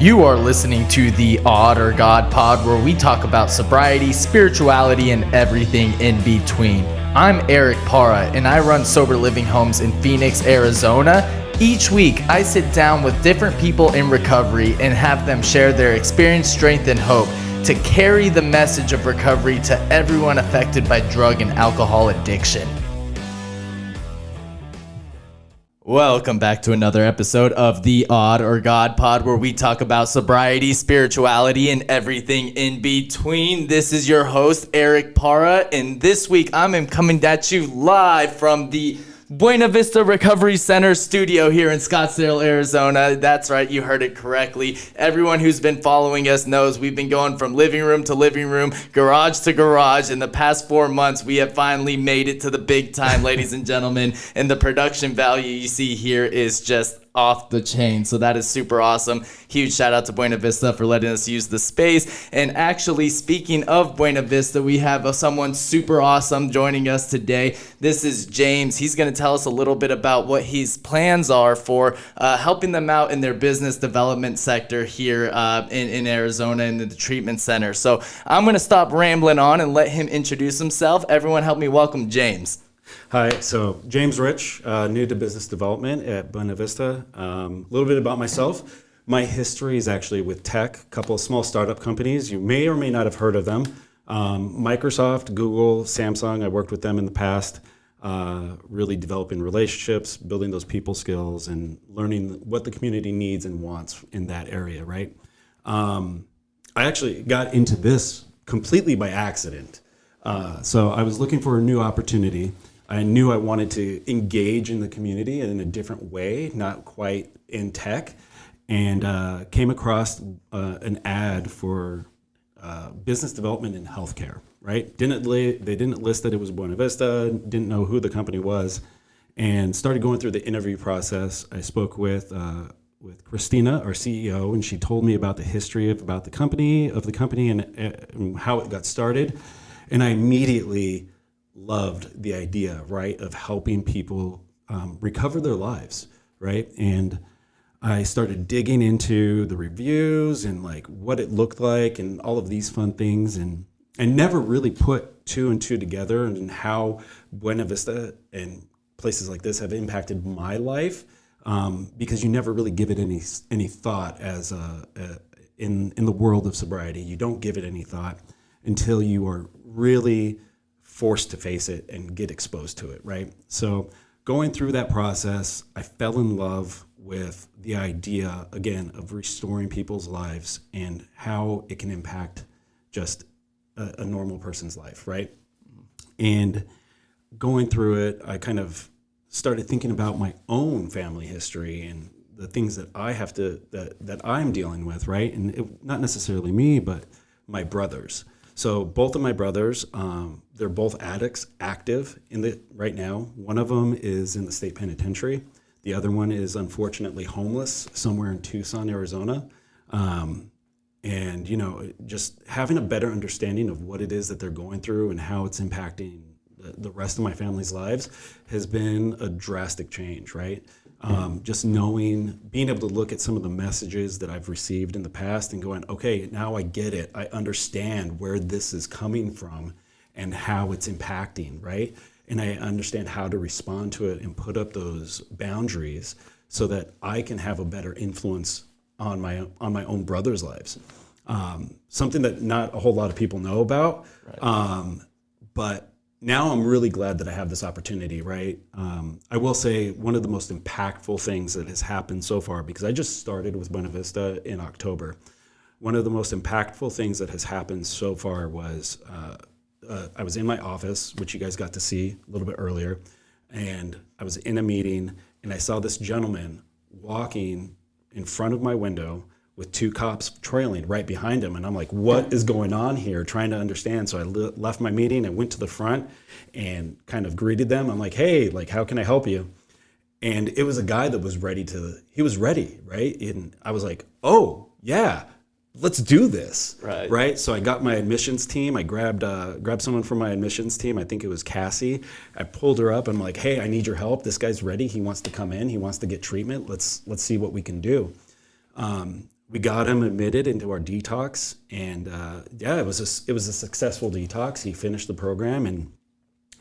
You are listening to the Odd or God Pod, where we talk about sobriety, spirituality, and everything in between. I'm Eric Parra, and I run sober living homes in Phoenix, Arizona. Each week, I sit down with different people in recovery and have them share their experience, strength, and hope to carry the message of recovery to everyone affected by drug and alcohol addiction. Welcome back to another episode of the Odd or God Pod, where we talk about sobriety, spirituality, and everything in between. This is your host, Eric Parra, and this week I'm coming at you live from the Buena Vista Recovery Center studio here in Scottsdale, Arizona. That's right, you heard it correctly. Everyone who's been following us knows we've been going from living room to living room, garage to garage. In the past 4 months, we have finally made it to the big time, ladies and gentlemen. And the production value you see here is just off the chain. So that is super awesome. Huge shout out to Buena Vista for letting us use the space. And actually, speaking of Buena Vista, we have someone super awesome joining us today. This is James. He's going to tell us a little bit about what his plans are for helping them out in their business development sector here in Arizona and in the treatment center. So I'm going to stop rambling on and let him introduce himself. Everyone help me welcome James. Hi, so James Rich, new to business development at Buena Vista. A little bit about myself. My history is actually with tech, a couple of small startup companies. You may or may not have heard of them. Microsoft, Google, Samsung, I worked with them in the past, really developing relationships, building those people skills, and learning what the community needs and wants in that area, right? I actually got into this completely by accident. So I was looking for a new opportunity. I knew I wanted to engage in the community in a different way, not quite in tech, and came across an ad for business development in healthcare, right? They didn't list that it was Buena Vista, didn't know who the company was, and started going through the interview process. I spoke with Christina, our CEO, and she told me about the history of the company and how it got started. And I immediately loved the idea, right, of helping people recover their lives, right? And I started digging into the reviews and like what it looked like and all of these fun things. And I never really put two and two together and how Buena Vista and places like this have impacted my life, because you never really give it any thought as in the world of sobriety. You don't give it any thought until you are really forced to face it and get exposed to it, right? So going through that process, I fell in love with the idea, again, of restoring people's lives and how it can impact just a normal person's life, right? And going through it, I kind of started thinking about my own family history and the things that I have to, that I'm dealing with, right? And not necessarily me, but my brothers. So both of my brothers, they're both addicts, active right now. One of them is in the state penitentiary. The other one is unfortunately homeless somewhere in Tucson, Arizona. And, just having a better understanding of what it is that they're going through and how it's impacting the rest of my family's lives has been a drastic change, right? Just being able to look at some of the messages that I've received in the past and going, okay, now I get it. I understand where this is coming from and how it's impacting, right? And I understand how to respond to it and put up those boundaries so that I can have a better influence on my own brothers' lives. Something that not a whole lot of people know about, right. But now I'm really glad that I have this opportunity, right? I will say one of the most impactful things that has happened so far, because I just started with Buena Vista in October, one of the most impactful things that has happened so far was I was in my office, which you guys got to see a little bit earlier, and I was in a meeting, and I saw this gentleman walking in front of my window with two cops trailing right behind him. And I'm like, what is going on here? Trying to understand. So I left my meeting and went to the front and kind of greeted them. I'm like, hey, like, how can I help you? And it was a guy that was he was ready, right? And I was like, oh, yeah, let's do this, right? So I got my admissions team. I grabbed someone from my admissions team. I think it was Cassie. I pulled her up. I'm like, hey, I need your help. This guy's ready. He wants to come in. He wants to get treatment. Let's see what we can do. we got him admitted into our detox, and it was a successful detox. He finished the program, and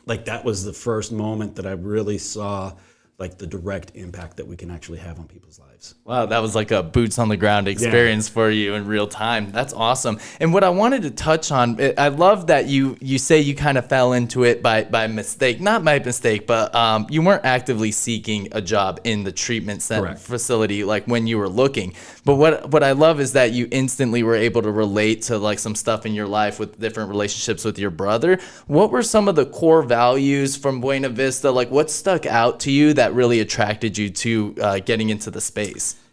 like that was the first moment that I really saw like the direct impact that we can actually have on people's lives. Wow, that was like a boots on the ground experience for you in real time. That's awesome. And what I wanted to touch on, I love that you say you kind of fell into it by mistake. Not by mistake, but you weren't actively seeking a job in the treatment center facility like when you were looking. But what I love is that you instantly were able to relate to like some stuff in your life with different relationships with your brother. What were some of the core values from Buena Vista? Like what stuck out to you that really attracted you to getting into the space?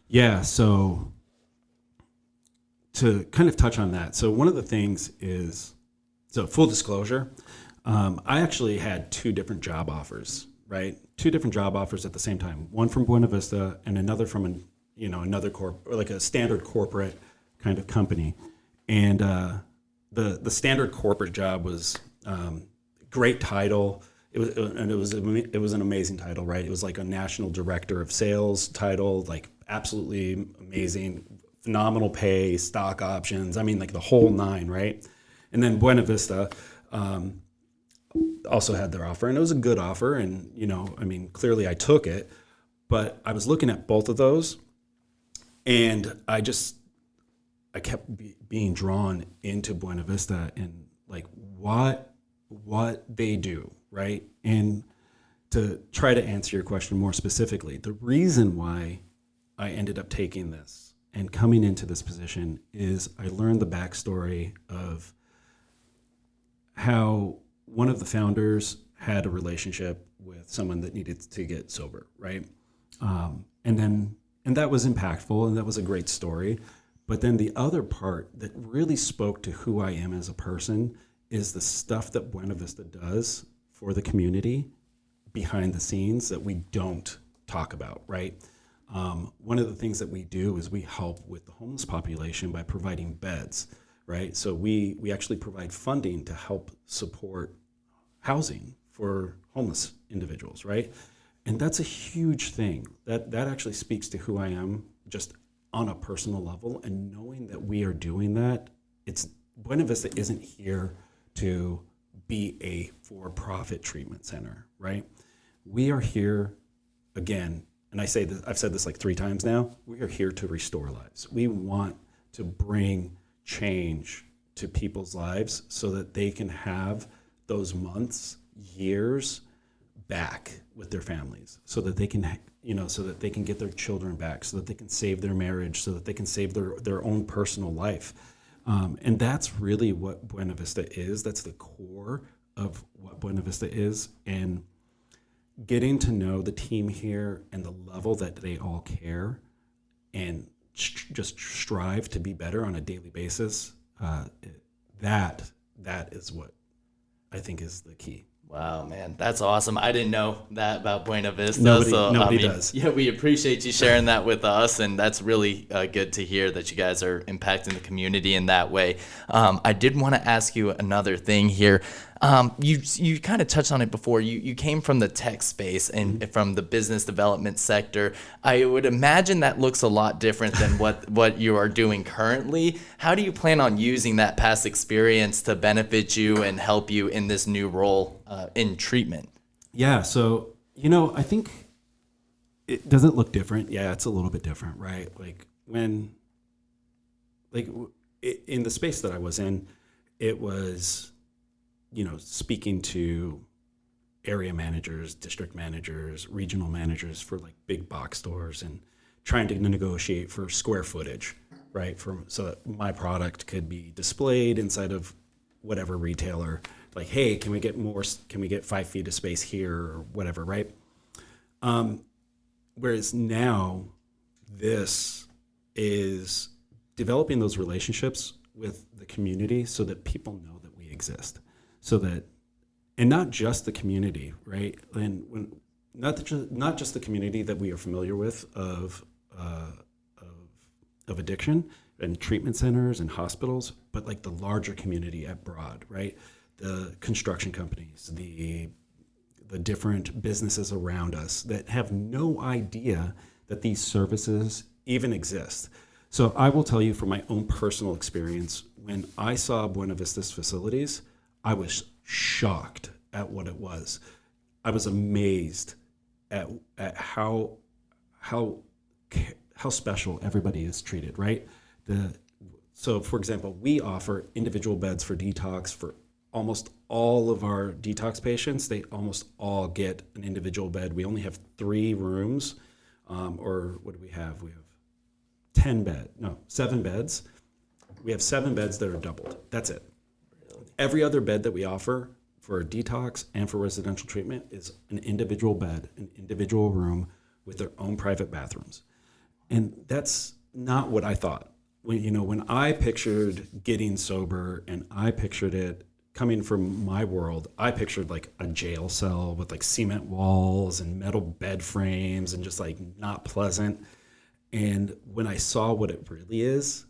Yeah, so to kind of touch on that, so one of the things is, so full disclosure, I actually had two different job offers, right? Two different job offers at the same time. One from Buena Vista and another from another like a standard corporate kind of company. And the standard corporate job was great title. It was an amazing title, right? It was like a national director of sales title, like absolutely amazing, phenomenal pay, stock options. I mean, like the whole nine, right? And then Buena Vista also had their offer, and it was a good offer. And I mean, clearly I took it, but I was looking at both of those, and I kept being drawn into Buena Vista and like what they do. Right. And to try to answer your question more specifically, the reason why I ended up taking this and coming into this position is I learned the backstory of how one of the founders had a relationship with someone that needed to get sober. Right. And that was impactful, and that was a great story. But then the other part that really spoke to who I am as a person is the stuff that Buena Vista does for the community behind the scenes that we don't talk about, right? One of the things that we do is we help with the homeless population by providing beds, right? So we actually provide funding to help support housing for homeless individuals, right? And that's a huge thing. That actually speaks to who I am just on a personal level, and knowing that we are doing that. It's Buena Vista isn't here to be a for-profit treatment center, right? We are here, again, and I've said this like 3 times now, we are here to restore lives. We want to bring change to people's lives so that they can have those months, years back with their families, so that they can, so that they can get their children back, so that they can save their marriage, so that they can save their own personal life. And that's really what Buena Vista is. That's the core of what Buena Vista is. And getting to know the team here and the level that they all care and just strive to be better on a daily basis, that is what I think is the key. Wow, man, that's awesome. I didn't know that about Buena Vista. Nobody does. Yeah, we appreciate you sharing that with us, and that's really good to hear that you guys are impacting the community in that way. I did want to ask you another thing here. You kind of touched on it before. You came from the tech space and from the business development sector. I would imagine that looks a lot different than what you are doing currently. How do you plan on using that past experience to benefit you and help you in this new role in treatment? Yeah, so, I think it doesn't look different. Yeah, it's a little bit different, right? In the space that I was in, it was, speaking to area managers, district managers, regional managers for like big box stores and trying to negotiate for square footage, right? So that my product could be displayed inside of whatever retailer. Like, hey, can we get 5 feet of space here or whatever, right? Whereas now this is developing those relationships with the community so that people know that we exist. So that, and not just the community, right? And not just the community that we are familiar with of addiction and treatment centers and hospitals, but like the larger community at broad, right? The construction companies, the different businesses around us that have no idea that these services even exist. So I will tell you from my own personal experience, when I saw Buena Vista's facilities, I was shocked at what it was. I was amazed at how special everybody is treated, right? So for example, we offer individual beds for detox for almost all of our detox patients. They almost all get an individual bed. We only have 3 rooms, or what do we have? We have 7 beds. We have 7 beds that are doubled. That's it. Really? Every other bed that we offer for detox and for residential treatment is an individual bed, an individual room with their own private bathrooms. And that's not what I thought. When I pictured getting sober and I pictured it coming from my world, I pictured like a jail cell with like cement walls and metal bed frames and just like not pleasant. And when I saw what it really is,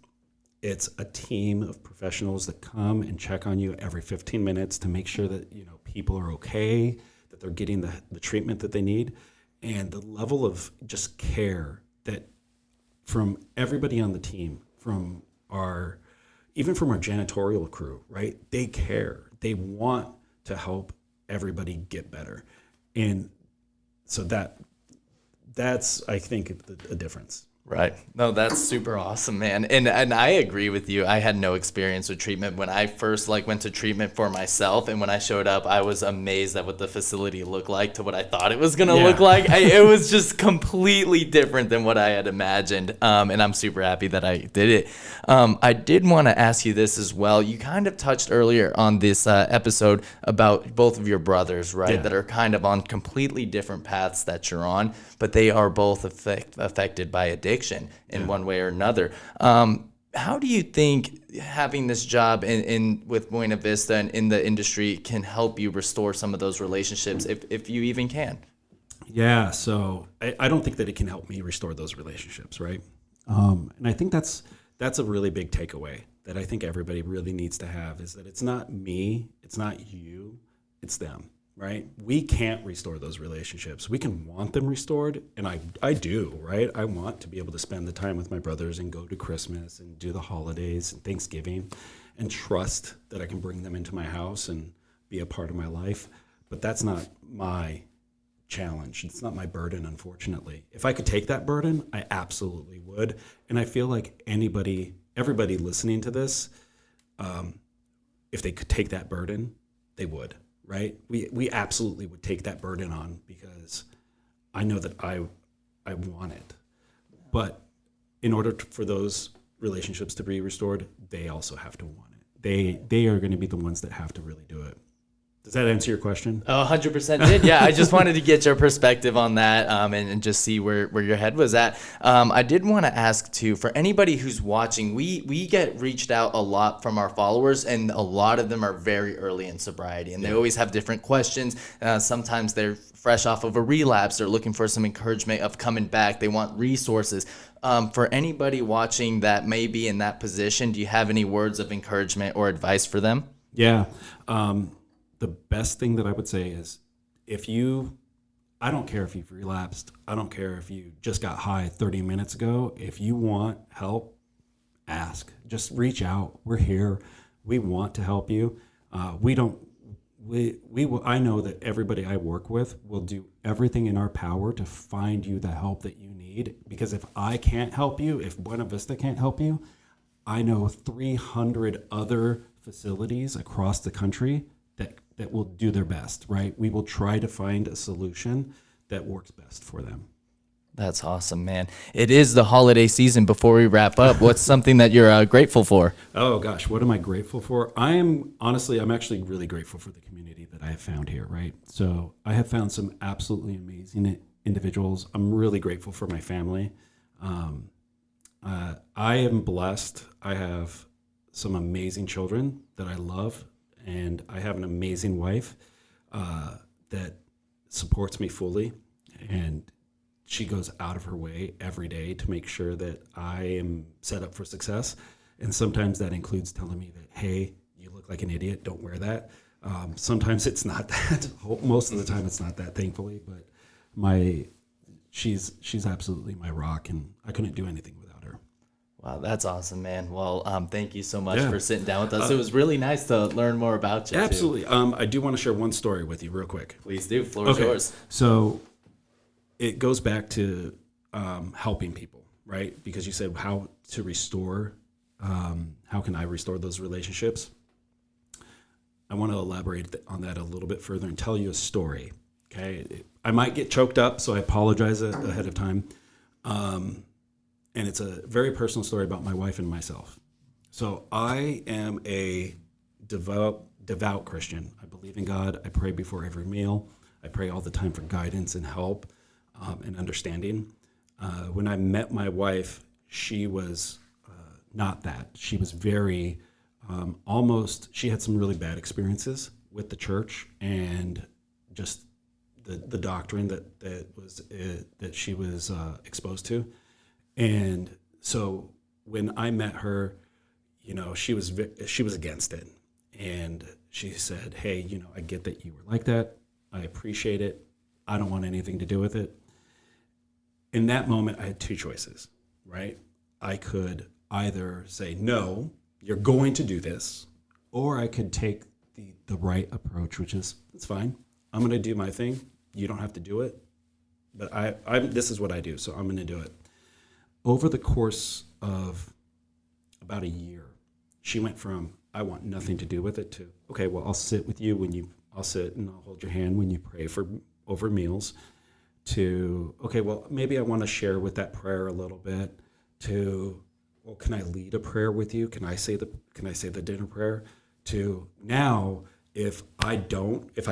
it's a team of professionals that come and check on you every 15 minutes to make sure that, people are okay, that they're getting the treatment that they need. And the level of just care that from everybody on the team, even from our janitorial crew, right? They care. They want to help everybody get better. And so that's I think, a difference. Right. No, that's super awesome, man. And I agree with you. I had no experience with treatment when I first went to treatment for myself. And when I showed up, I was amazed at what the facility looked like to what I thought it was going to look like. It was just completely different than what I had imagined. And I'm super happy that I did it. I did want to ask you this as well. You kind of touched earlier on this episode about both of your brothers, right? Yeah. That are kind of on completely different paths that you're on, but they are both affected by addiction in one way or another. How do you think having this job with Buena Vista and in the industry can help you restore some of those relationships, if you even can? Yeah, so I don't think that it can help me restore those relationships, right? And I think that's a really big takeaway that I think everybody really needs to have, is that it's not me, it's not you, it's them. Right? We can't restore those relationships. We can want them restored, and I do, right? I want to be able to spend the time with my brothers and go to Christmas and do the holidays and Thanksgiving and trust that I can bring them into my house and be a part of my life. But that's not my challenge. It's not my burden, unfortunately. If I could take that burden, I absolutely would. And I feel like everybody listening to this, if they could take that burden, they would. Right? We absolutely would take that burden on, because I know that I want it. But in order for those relationships to be restored, they also have to want it. They are going to be the ones that have to really do it. Does that answer your question? Oh, 100% did. Yeah, I just wanted to get your perspective on that, and just see where your head was at. I did want to ask, too, for anybody who's watching, we get reached out a lot from our followers, and a lot of them are very early in sobriety, and they always have different questions. Sometimes they're fresh off of a relapse. They're looking for some encouragement of coming back. They want resources. For anybody watching that may be in that position, do you have any words of encouragement or advice for them? Yeah. The best thing that I would say is, I don't care if you've relapsed. I don't care if you just got high 30 minutes ago. If you want help, ask. Just reach out. We're here. We want to help you. I know that everybody I work with will do everything in our power to find you the help that you need. Because if I can't help you, if Buena Vista can't help you, I know 300 other facilities across the country that will do their best, right? We will try to find a solution that works best for them. That's awesome, man. It is the holiday season. Before we wrap up, what's something that you're grateful for? Oh gosh, what am I grateful for? I'm actually really grateful for the community that I have found here, right? So I have found some absolutely amazing individuals. I'm really grateful for my family. I am blessed. I have some amazing children that I love, and I have an amazing wife that supports me fully, and she goes out of her way every day to make sure that I am set up for success. And sometimes that includes telling me that, hey, you look like an idiot, don't wear that. Sometimes it's not that. Most of the time it's not that, thankfully. But she's absolutely my rock, and I couldn't do anything without her. Wow, that's awesome, man. Well, thank you so much Yeah. for sitting down with us. It was really nice to learn more about you. Absolutely. I do want to share one story with you real quick. Please do. Floor is yours. So it goes back to helping people, right? Because you said how to restore, how can I restore those relationships? I want to elaborate on that a little bit further and tell you a story, okay? I might get choked up, so I apologize ahead of time. And it's a very personal story about my wife and myself. So I am a devout Christian. I believe in God. I pray before every meal. I pray all the time for guidance and help and understanding. When I met my wife, she was not that. She was very she had some really bad experiences with the church and just the doctrine that she was exposed to. And so when I met her, she was against it. And she said, hey, I get that you were like that. I appreciate it. I don't want anything to do with it. In that moment, I had two choices, right? I could either say, no, you're going to do this, or I could take the right approach, which is, it's fine. I'm going to do my thing. You don't have to do it. But this is what I do, so I'm going to do it. Over the course of about a year, she went from, I want nothing to do with it, to, okay, well, I'll sit with you I'll sit and I'll hold your hand when you pray over meals, to, okay, well, maybe I want to share with that prayer a little bit, to, well, can I lead a prayer with you? Can I say the dinner prayer? To now, if I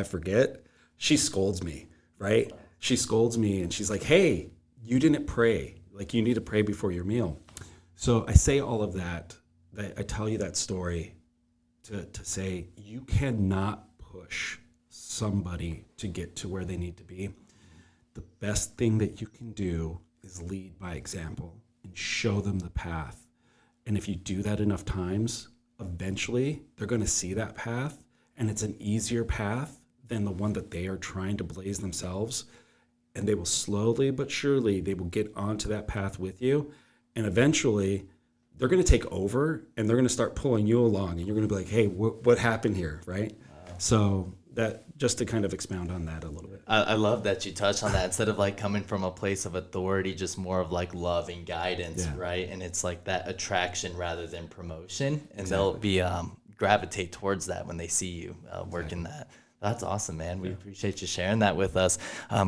forget, she scolds me, right? She scolds me and she's like, hey, you didn't pray. Like, you need to pray before your meal. So I say all of that I tell you that story to say you cannot push somebody to get to where they need to be. The best thing that you can do is lead by example and show them the path. And if you do that enough times, eventually they're going to see that path, and it's an easier path than the one that they are trying to blaze themselves. And they will slowly but surely, they will get onto that path with you. And eventually they're going to take over and they're going to start pulling you along, and you're going to be like, hey, what happened here, right? Wow. So that, just to kind of expound on that a little bit. I love that you touched on that. Instead of like coming from a place of authority, just more of like love and guidance, right? And it's like that attraction rather than promotion. And they'll be gravitate towards that when they see you working that. That's awesome, man. We appreciate you sharing that with us.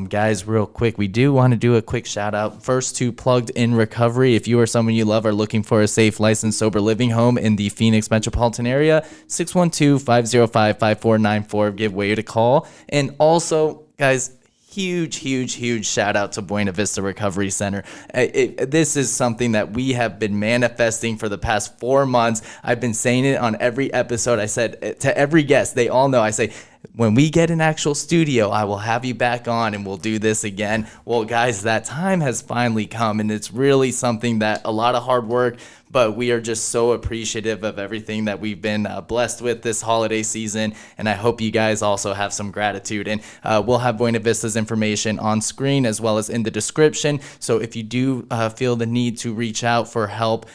Guys, real quick, we do want to do a quick shout out first to PluggedIn Recovery. If you or someone you love are looking for a safe, licensed, sober living home in the Phoenix metropolitan area, 612-505-5494. Give Wade a call. And also, guys, huge shout out to Buena Vista Recovery Center. This is something that we have been manifesting for the past 4 months. I've been saying it on every episode. I said to every guest, they all know, I say, when we get an actual studio, I will have you back on and we'll do this again. Well, guys, that time has finally come, and it's really something that a lot of hard work, but we are just so appreciative of everything that we've been blessed with this holiday season. And I hope you guys also have some gratitude. And we'll have Buena Vista's information on screen as well as in the description. So if you do feel the need to reach out for help,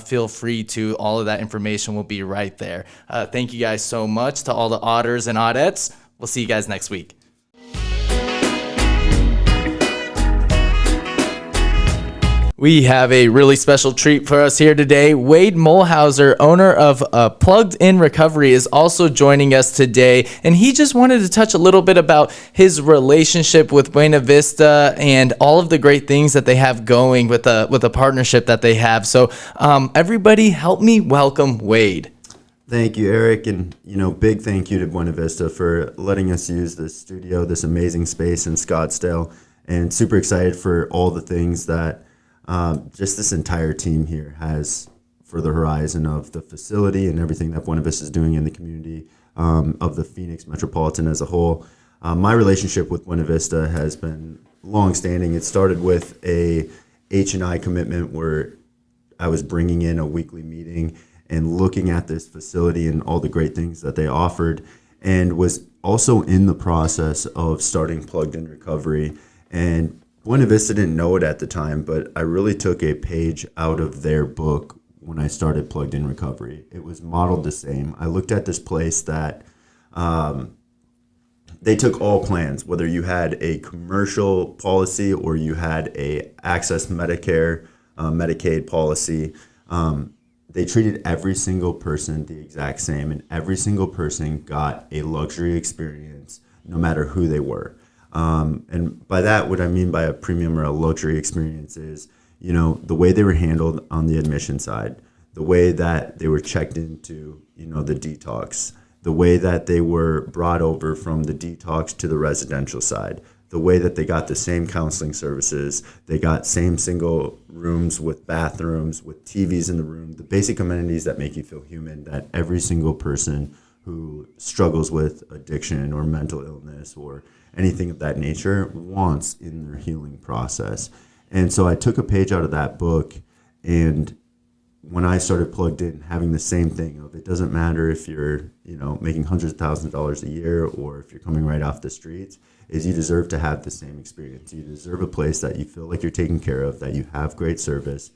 feel free to. All of that information will be right there. Thank you guys so much to all the otters and oddettes. We'll see you guys next week. We have a really special treat for us here today. Wade Mulhauser, owner of PluggedIn Recovery, is also joining us today. And he just wanted to touch a little bit about his relationship with Buena Vista and all of the great things that they have going with a partnership that they have. So everybody help me welcome Wade. Thank you, Eric, and big thank you to Buena Vista for letting us use this studio, this amazing space in Scottsdale, and super excited for all the things that just this entire team here has for the horizon of the facility and everything that Buena Vista is doing in the community of the Phoenix metropolitan as a whole. My relationship with Buena Vista has been long-standing. It started with a H&I commitment where I was bringing in a weekly meeting and looking at this facility and all the great things that they offered, and was also in the process of starting PluggedIn Recovery. And Buena Vista didn't know it at the time, but I really took a page out of their book when I started PluggedIn Recovery. It was modeled the same. I looked at this place that they took all plans, whether you had a commercial policy or you had a access Medicare, Medicaid policy. They treated every single person the exact same, and every single person got a luxury experience no matter who they were. And by that, what I mean by a premium or a luxury experience is, the way they were handled on the admission side, the way that they were checked into, the detox, the way that they were brought over from the detox to the residential side, the way that they got the same counseling services, they got same single rooms with bathrooms, with TVs in the room, the basic amenities that make you feel human, that every single person who struggles with addiction or mental illness or anything of that nature wants in their healing process. And so I took a page out of that book, and when I started Plugged In, having the same thing of, it doesn't matter if you're, making hundreds of thousands of dollars a year or if you're coming right off the streets, is you deserve to have the same experience. You deserve a place that you feel like you're taken care of, that you have great service.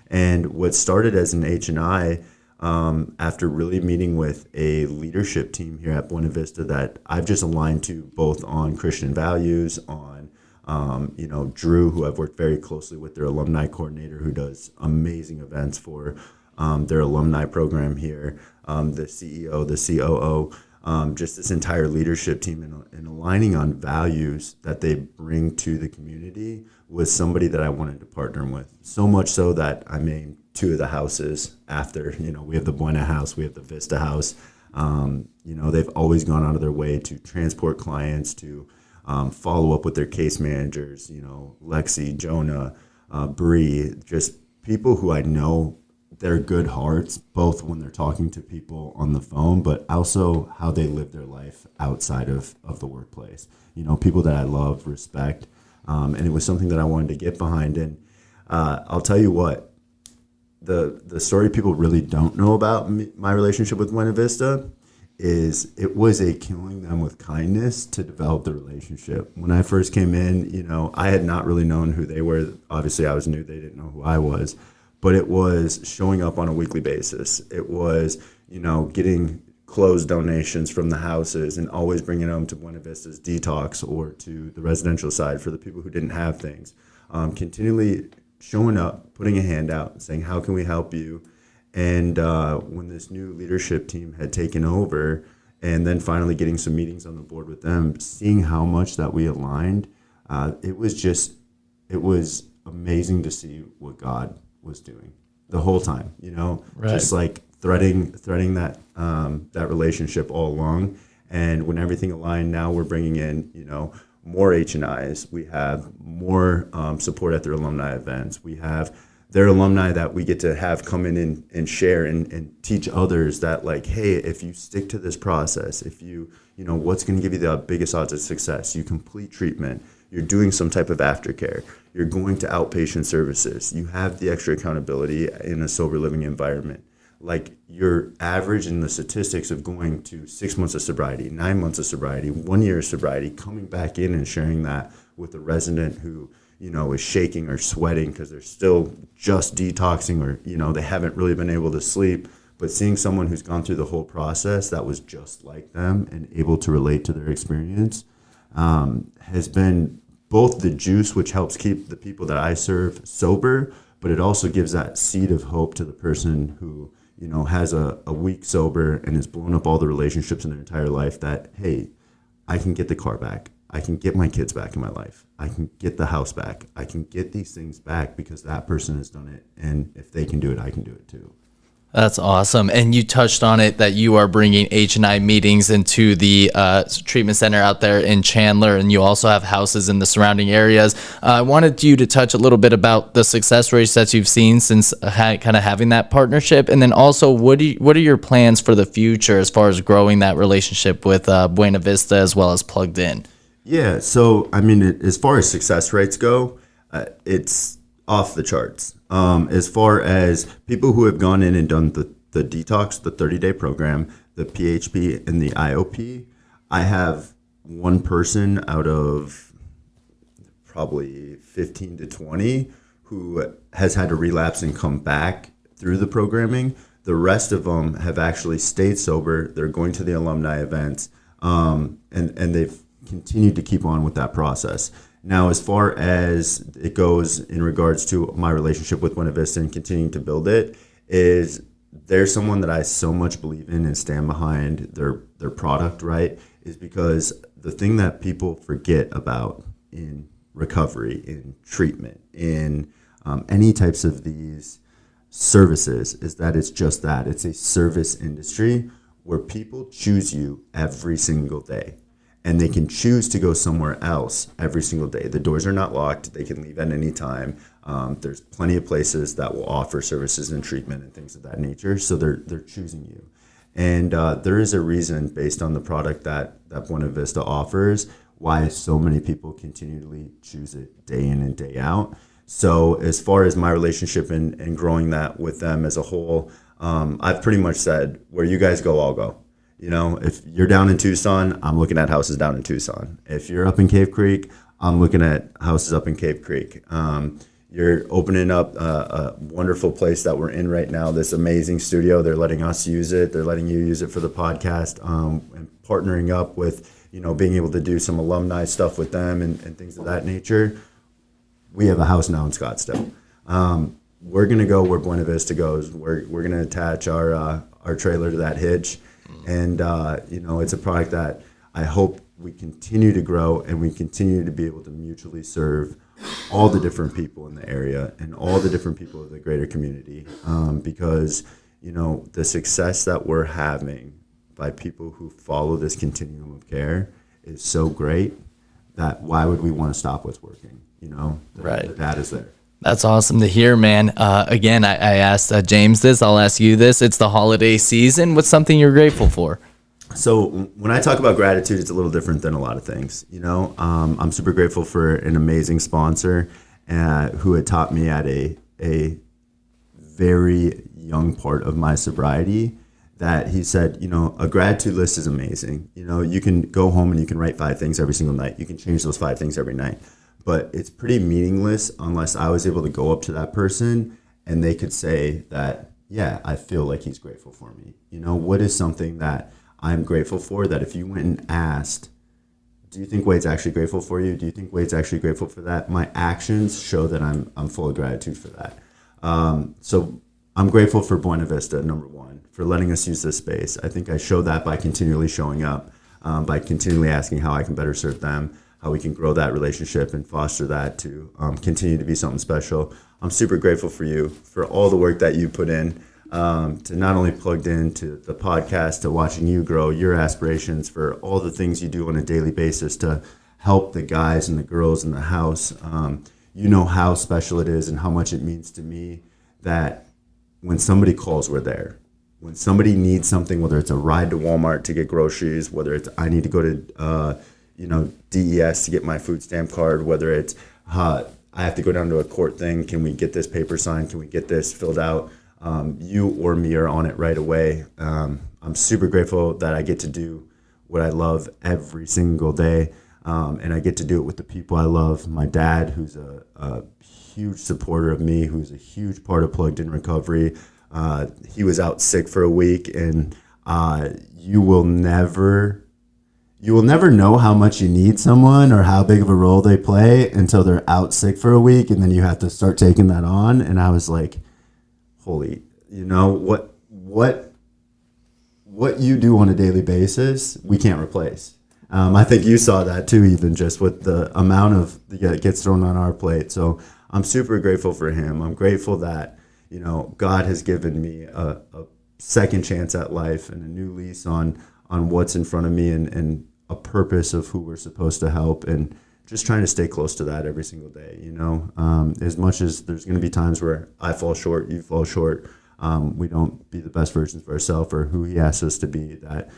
And what started as an H&I, after really meeting with a leadership team here at Buena Vista that I've just aligned to both on Christian values, on Drew, who I've worked very closely with, their alumni coordinator, who does amazing events for their alumni program here, the CEO, the COO, just this entire leadership team, and aligning on values that they bring to the community was somebody that I wanted to partner with. So much so that I named two of the houses after, we have the Buena house, we have the Vista house. They've always gone out of their way to transport clients, to follow up with their case managers, Lexi, Jonah, Bree, just people who I know they're good hearts, both when they're talking to people on the phone, but also how they live their life outside of the workplace. People that I love, respect, and it was something that I wanted to get behind. And I'll tell you what, the story people really don't know about my relationship with Buena Vista is it was a killing them with kindness to develop the relationship. When I first came in, I had not really known who they were. Obviously, I was new. They didn't know who I was. But it was showing up on a weekly basis. It was, getting clothes donations from the houses and always bringing them to Buena Vista's detox or to the residential side for the people who didn't have things. Continually showing up, putting a hand out, saying, how can we help you? And when this new leadership team had taken over, and then finally getting some meetings on the board with them, seeing how much that we aligned, it was amazing to see what God was doing the whole time, Right. Just like threading that relationship all along. And when everything aligned, now we're bringing in, more H&Is. We have more support at their alumni events. We have their alumni that we get to have come in and share and teach others that, like, hey, if you stick to this process, if you what's going to give you the biggest odds of success, you complete treatment, you're doing some type of aftercare, you're going to outpatient services, you have the extra accountability in a sober living environment. Like, you're average in the statistics of going to 6 months of sobriety, 9 months of sobriety, 1 year of sobriety, coming back in and sharing that with a resident who, is shaking or sweating because they're still just detoxing, or, they haven't really been able to sleep. But seeing someone who's gone through the whole process that was just like them and able to relate to their experience has been both the juice, which helps keep the people that I serve sober, but it also gives that seed of hope to the person who, has a week sober and has blown up all the relationships in their entire life, that, hey, I can get the car back. I can get my kids back in my life. I can get the house back. I can get these things back because that person has done it. And if they can do it, I can do it too. That's awesome. And you touched on it that you are bringing H&I meetings into the treatment center out there in Chandler, and you also have houses in the surrounding areas. I wanted you to touch a little bit about the success rates that you've seen since kind of having that partnership, and then also what are your plans for the future as far as growing that relationship with Buena Vista as well as Plugged In? Yeah, so I mean, as far as success rates go, it's off the charts. As far as people who have gone in and done the detox, the 30-day program, the PHP, and the IOP, I have one person out of probably 15 to 20 who has had to relapse and come back through the programming. The rest of them have actually stayed sober. They're going to the alumni events, and they've continued to keep on with that process. Now, as far as it goes in regards to my relationship with Buena Vista and continuing to build it, is they're someone that I so much believe in and stand behind their product, right? Is because the thing that people forget about in recovery, in treatment, in any types of these services is that it's just that. It's a service industry where people choose you every single day. And they can choose to go somewhere else every single day. The doors are not locked. They can leave at any time. There's plenty of places that will offer services and treatment and things of that nature. So they're choosing you. And there is a reason based on the product that Buena Vista offers why so many people continually choose it day in and day out. So as far as my relationship and growing that with them as a whole, I've pretty much said, where you guys go, I'll go. You know, if you're down in Tucson, I'm looking at houses down in Tucson. If you're up in Cave Creek, I'm looking at houses up in Cave Creek. You're opening up a wonderful place that we're in right now, this amazing studio. They're letting us use it. They're letting you use it for the podcast, and partnering up with, being able to do some alumni stuff with them and things of that nature. We have a house now in Scottsdale. We're going to go where Buena Vista goes. We're going to attach our trailer to that hitch. And, it's a product that I hope we continue to grow and we continue to be able to mutually serve all the different people in the area and all the different people of the greater community. Because, the success that we're having by people who follow this continuum of care is so great that why would we want to stop what's working? Right. The data's there. That's awesome to hear, man. Again, I asked James this. I'll ask you this. It's the holiday season. What's something you're grateful for? So when I talk about gratitude, it's a little different than a lot of things. I'm super grateful for an amazing sponsor who had taught me at a very young part of my sobriety that he said, a gratitude list is amazing. You can go home and you can write 5 things every single night. You can change those 5 things every night. But it's pretty meaningless unless I was able to go up to that person and they could say that, yeah, I feel like he's grateful for me. What is something that I'm grateful for that if you went and asked, do you think Wade's actually grateful for you? Do you think Wade's actually grateful for that? My actions show that I'm full of gratitude for that. So I'm grateful for Buena Vista, number one, for letting us use this space. I think I show that by continually showing up, by continually asking how I can better serve them, how we can grow that relationship and foster that to continue to be something special. I'm super grateful for you, for all the work that you put in, to not only plugged into the podcast, to watching you grow your aspirations, for all the things you do on a daily basis to help the guys and the girls in the house. You know how special it is and how much it means to me that when somebody calls, we're there. When somebody needs something, whether it's a ride to Walmart to get groceries, whether it's I need to go to DES to get my food stamp card, whether it's I have to go down to a court thing, can we get this paper signed, can we get this filled out, you or me are on it right away. I'm super grateful that I get to do what I love every single day, and I get to do it with the people I love. My dad, who's a huge supporter of me, who's a huge part of PluggedIn Recovery. He was out sick for a week, and you will never know how much you need someone or how big of a role they play until they're out sick for a week, and then you have to start taking that on. And I was like, holy, what you do on a daily basis, we can't replace. I think you saw that too, even just with the amount of that gets thrown on our plate. So I'm super grateful for him. I'm grateful that, God has given me a second chance at life and a new lease on what's in front of me and a purpose of who we're supposed to help, and just trying to stay close to that every single day. As much as there's going to be times where I fall short, you fall short, we don't be the best versions of ourselves or who he asks us to be, that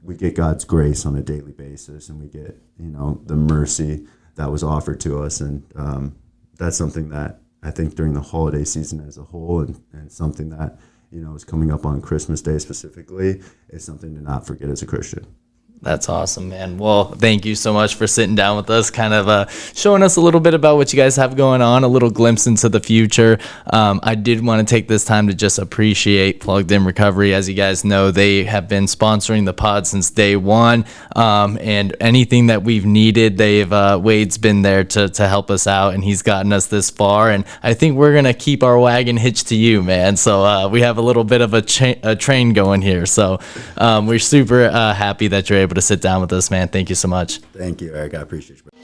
we get God's grace on a daily basis, and we get, the mercy that was offered to us. And that's something that I think during the holiday season as a whole, and something that, is coming up on Christmas Day specifically, is something to not forget as a Christian. That's awesome, man. Well, thank you so much for sitting down with us, kind of showing us a little bit about what you guys have going on, a little glimpse into the future. I did want to take this time to just appreciate Plugged In Recovery. As you guys know, they have been sponsoring the pod since day one, and anything that we've needed, Wade's been there to help us out, and he's gotten us this far, and I think we're going to keep our wagon hitched to you, man. So we have a little bit of a train going here. So we're super happy that you're able to sit down with us, man. Thank you so much. Thank you, Eric. I appreciate you.